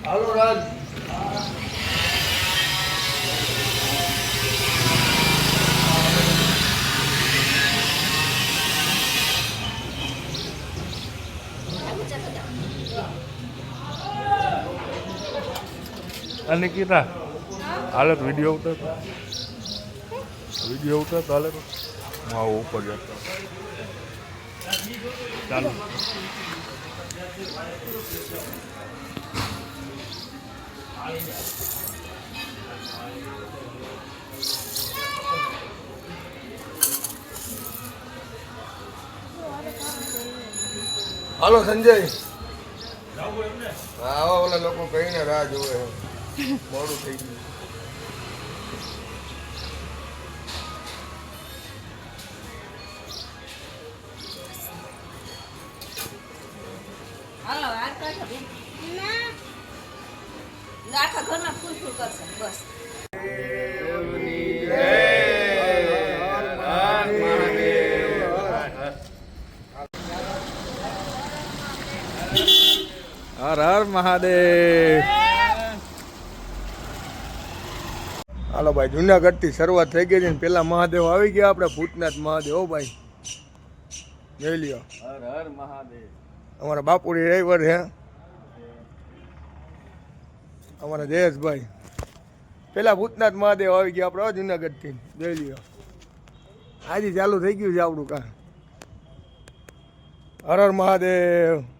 હાલો રાજ અને કીધા હાલે વિડીયો ઉતરતો હાલે તો હું આવું ઉપર જતો ચાલો હાલો સંજય આવા ઓલા લોકો કહીને રાહ જોવે મોડું થઈ ગયું હાલો આ કાઢો બેન આખા ઘરમાં ફૂલ ફૂલ કરશે બસ હર હર મહાદેવ હાલો ભાઈ જુનાગઢથી શરૂઆત થઈ ગઈ છે ને પેલા મહાદેવ આવી ગયા આપણે ભૂતનાથ મહાદેવ હો ભાઈ જોઈ લ્યો હર હર મહાદેવ અમારા બાપુડી ડ્રાઈવર છે અમારા જયેશભાઈ પેલા ભૂતનાથ મહાદેવ આવી ગયા આપણે જુનાગઢથી જોઈ લ્યો આજે ચાલુ થઈ ગયું છે આપણું કામ હર હર મહાદેવ